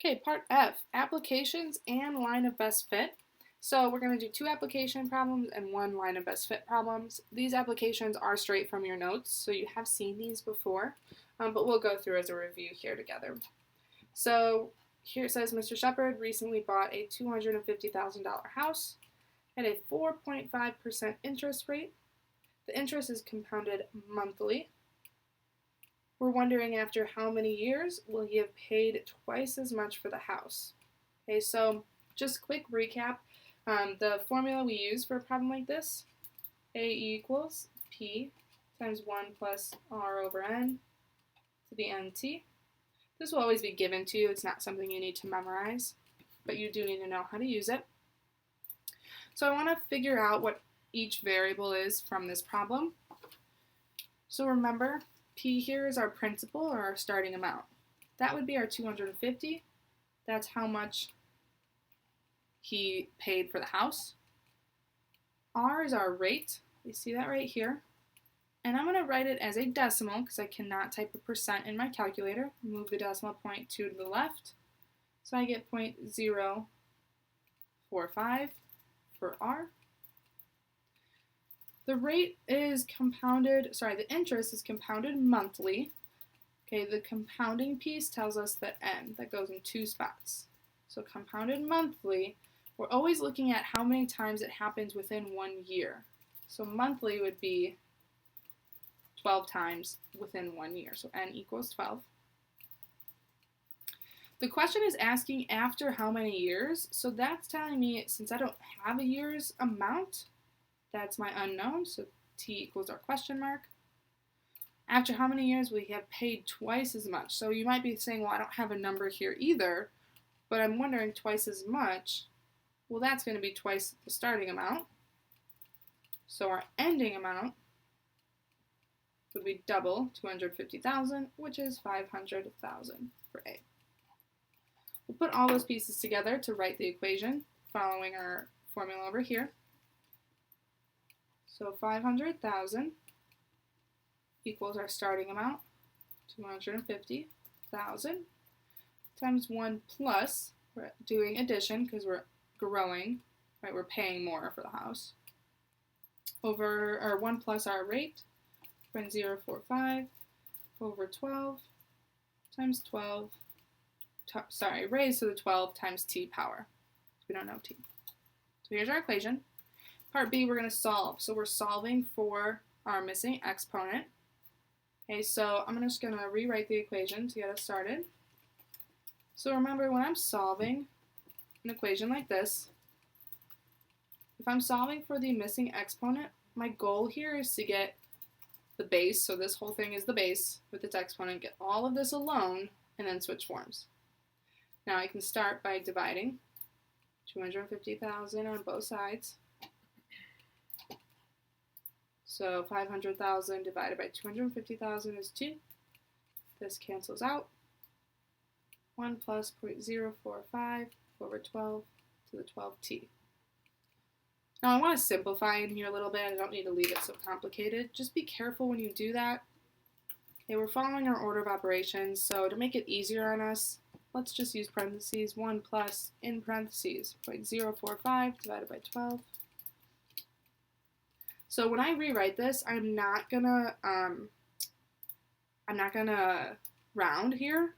Okay, part F, applications and line of best fit. So we're going to do 2 application problems and 1 line of best fit problems. These applications are straight from your notes, so you have seen these before, but we'll go through as a review here together. So here it says Mr. Shepard recently bought a $250,000 house at a 4.5% interest rate. The interest is compounded monthly. We're wondering after how many years will he have paid twice as much for the house. Okay, so just quick recap. The formula we use for a problem like this, A equals P times 1 plus R over N to the NT. This will always be given to you. It's not something you need to memorize, but you do need to know how to use it. So I want to figure out what each variable is from this problem. So remember, P here is our principal or our starting amount. That would be our 250. That's how much he paid for the house. R is our rate. You see that right here. And I'm going to write it as a decimal because I cannot type a percent in my calculator. Move the decimal point 2 to the left. So I get 0.045 for R. The rate is compounded, the interest is compounded monthly. Okay, the compounding piece tells us the N, that goes in 2 spots. So compounded monthly, we're always looking at how many times it happens within 1 year. So monthly would be 12 times within 1 year, so N equals 12. The question is asking after how many years, so that's telling me since I don't have a year's amount, that's my unknown, so T equals our question mark. After how many years will he have paid twice as much? So you might be saying, well, I don't have a number here either, but I'm wondering twice as much. Well, that's going to be twice the starting amount. So our ending amount would be double 250,000, which is 500,000 for A. We'll put all those pieces together to write the equation following our formula over here. So 500,000 equals our starting amount, 250,000, times 1 plus, we're doing addition because we're growing, right? We're paying more for the house, over, or 1 plus our rate, 0.045 over 12 times 12, raised to the 12 times t power. We don't know t. So here's our equation. Part B, we're going to solve. So we're solving for our missing exponent. Okay, so I'm just going to rewrite the equation to get us started. So remember, when I'm solving an equation like this, if I'm solving for the missing exponent, my goal here is to get the base, so this whole thing is the base with its exponent, get all of this alone, and then switch forms. Now I can start by dividing 250,000 on both sides. So 500,000 divided by 250,000 is 2. This cancels out. 1 plus 0.045 over 12 to the 12t. Now I want to simplify in here a little bit. I don't need to leave it so complicated. Just be careful when you do that. Okay, we're following our order of operations, so to make it easier on us, let's just use parentheses. 1 plus in parentheses 0.045 divided by 12. So when I rewrite this, I'm not gonna round here.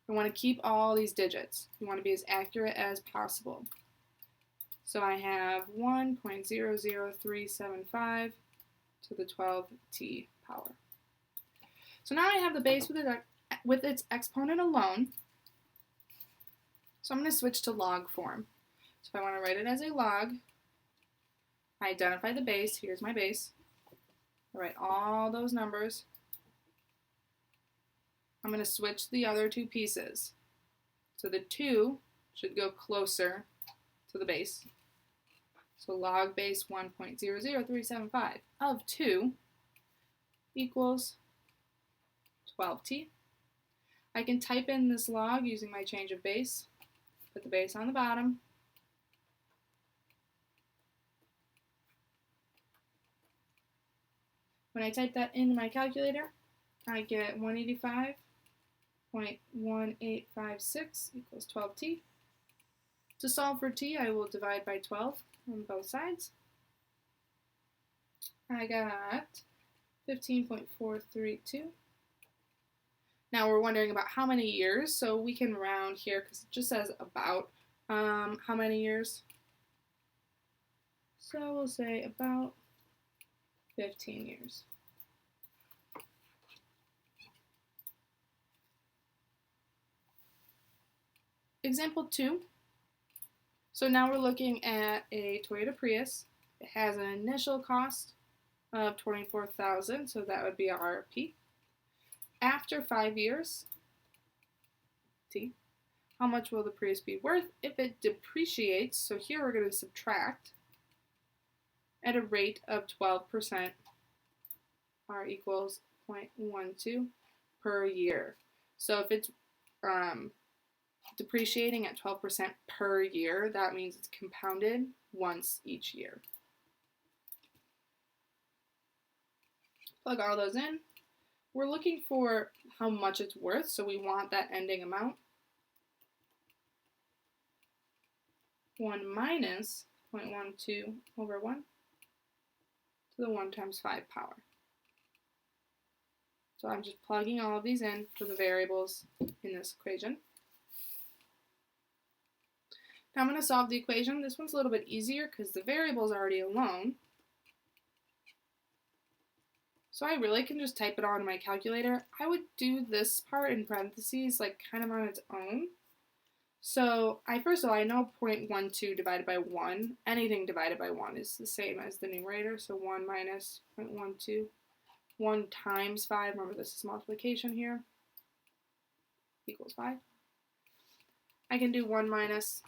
I want to keep all these digits. You want to be as accurate as possible. So I have 1.00375 to the 12t power. So now I have the base with its exponent alone. So I'm going to switch to log form. So if I want to write it as a log, I identify the base. Here's my base. I write all those numbers. I'm going to switch the other 2 pieces. So the 2 should go closer to the base. So log base 1.00375 of 2 equals 12t. I can type in this log using my change of base. Put the base on the bottom. When I type that into my calculator, I get 185 0.1856 equals 12t. To solve for t, I will divide by 12 on both sides. I got 15.432. Now we're wondering about how many years, so we can round here because it just says about how many years. So we'll say about 15 years. Example 2. So now we're looking at a Toyota Prius. It has an initial cost of $24,000, so that would be our RP. After 5 years, T, how much will the Prius be worth if it depreciates? So here we're going to subtract at a rate of 12%. R equals 0.12 per year. So if it's depreciating at 12% per year, that means it's compounded once each year. Plug all those in. We're looking for how much it's worth, so we want that ending amount. 1 minus 0.12 over 1 to the 1 times 5 power. So I'm just plugging all of these in for the variables in this equation. Now I'm going to solve the equation. This one's a little bit easier because the variable's already alone. So I really can just type it all in my calculator. I would do this part in parentheses, like kind of on its own. So first of all, I know 0.12 divided by 1. Anything divided by 1 is the same as the numerator. So 1 minus 0.12. 1 times 5, remember this is multiplication here, equals 5. I can do 1 minus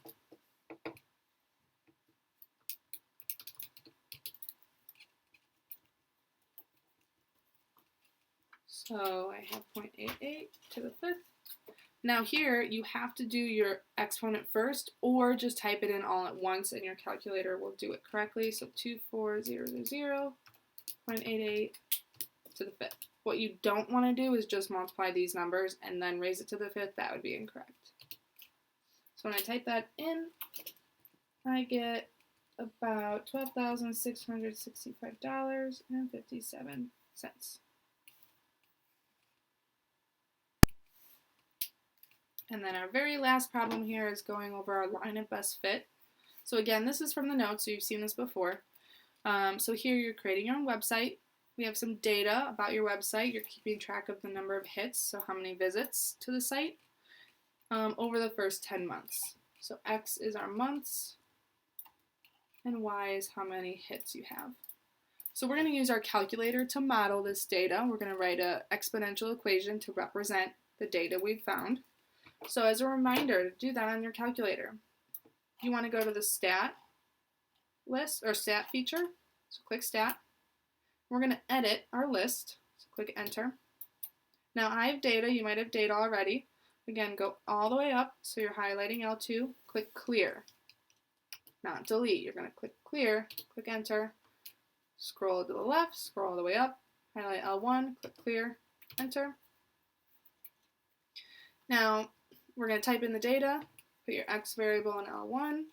so I have 0.88 to the 5th. Now here, you have to do your exponent first, or just type it in all at once and your calculator will do it correctly. So 24000.88 to the 5th. What you don't want to do is just multiply these numbers and then raise it to the 5th. That would be incorrect. So when I type that in, I get about $12,665.57. And then our very last problem here is going over our line of best fit. So again, this is from the notes, so you've seen this before. So here you're creating your own website. We have some data about your website. You're keeping track of the number of hits, so how many visits to the site over the first 10 months. So X is our months, and Y is how many hits you have. So we're going to use our calculator to model this data. We're going to write an exponential equation to represent the data we've found. So as a reminder to do that on your calculator, you want to go to the stat list or stat feature. So click stat. We're going to edit our list. So click enter. Now I have data. You might have data already. Again, go all the way up. So you're highlighting L2. Click clear. Not delete. You're going to click clear. Click enter. Scroll to the left. Scroll all the way up. Highlight L1. Click clear. Enter. Now we're going to type in the data, put your X variable in L1,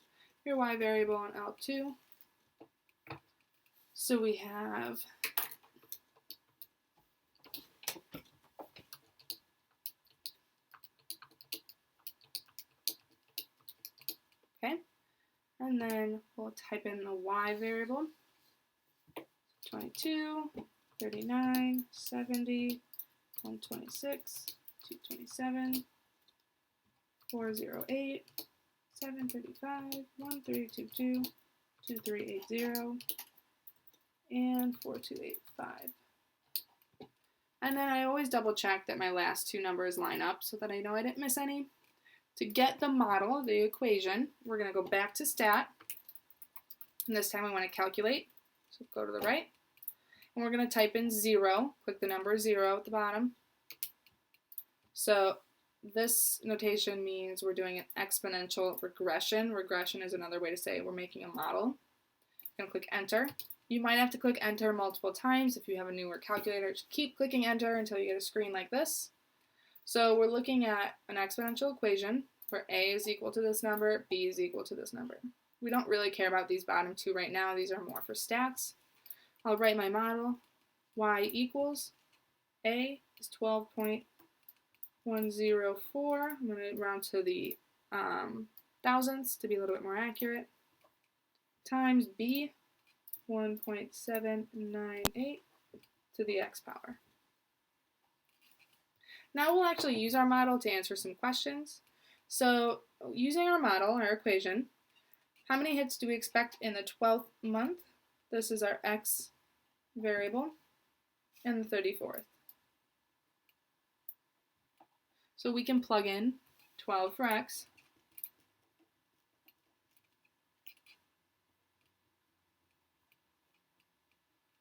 your Y variable in L2. So we have okay, and then we'll type in the Y variable, 22, 39, 70, 126, 227, 408, 735, 1322, 2380, and 4285. And then I always double check that my last two numbers line up so that I know I didn't miss any. To get the model, the equation, we're going to go back to stat. And this time we want to calculate. So go to the right. And we're going to type in 0. Click the number 0 at the bottom. So this notation means we're doing an exponential regression. Regression is another way to say we're making a model. I'm going to click enter. You might have to click enter multiple times if you have a newer calculator. Just keep clicking enter until you get a screen like this. So we're looking at an exponential equation where a is equal to this number, b is equal to this number. We don't really care about these bottom two right now. These are more for stats. I'll write my model. Y equals a is 12.104. I'm going to round to the thousandths to be a little bit more accurate. Times b, 1.798 to the x power. Now we'll actually use our model to answer some questions. So using our model, our equation, how many hits do we expect in the 12th month? This is our x variable, and the 34th. So we can plug in 12 for x,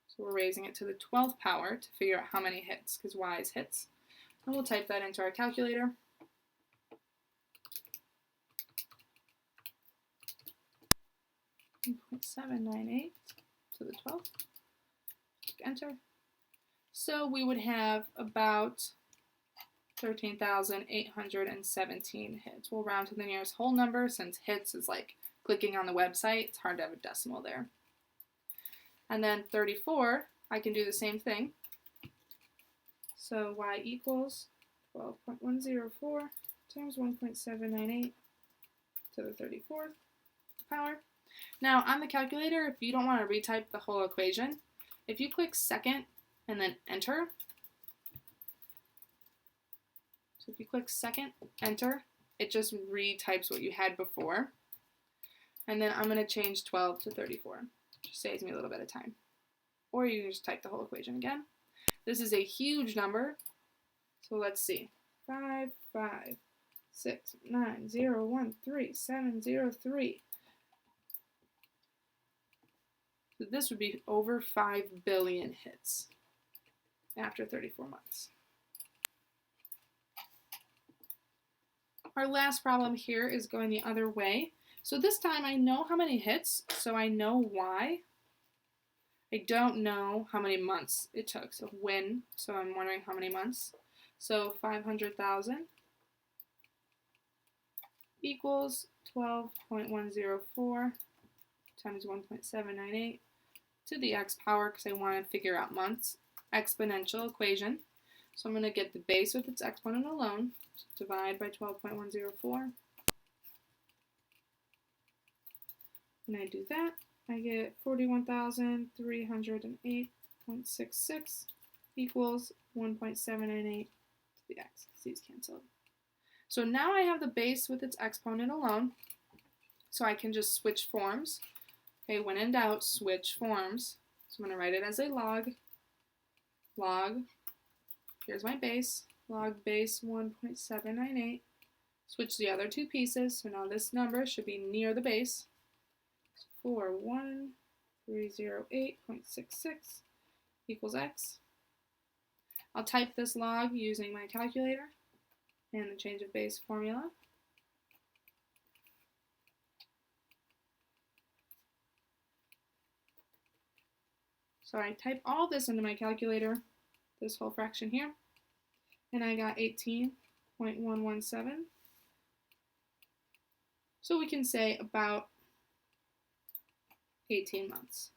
so we're raising it to the 12th power to figure out how many hits, because y is hits. And we'll type that into our calculator. .798 to the 12th. Enter. So we would have about 13,817 hits. We'll round to the nearest whole number since hits is like clicking on the website. It's hard to have a decimal there. And then 34, I can do the same thing. So y equals 12.104 times 1.798 to the 34th power. Now on the calculator, if you don't want to retype the whole equation, if you click second and then enter, so if you click second, enter, it just retypes what you had before. And then I'm going to change 12 to 34. Just saves me a little bit of time. Or you can just type the whole equation again. This is a huge number, so let's see. 5, 5, 6, 9, 0, 1, 3, 7, 0, 3. So this would be over 5 billion hits after 34 months. Our last problem here is going the other way. So this time I know how many hits, so I know why. I don't know how many months it took, so when, so I'm wondering how many months. So 500,000 equals 12.104 times 1.798 to the x power, because I want to figure out months. Exponential equation. So I'm going to get the base with its exponent alone. So divide by 12.104. When I do that, I get 41,308.66 equals 1.798 to the x, because these canceled. So now I have the base with its exponent alone, so I can just switch forms. Okay, when in doubt, switch forms. So I'm going to write it as a log. Log, here's my base, log base 1.798. Switch the other two pieces, so now this number should be near the base. 41,308.66 equals x. I'll type this log using my calculator and the change of base formula. So I type all this into my calculator, this whole fraction here, and I got 18.117. So we can say about 18 months.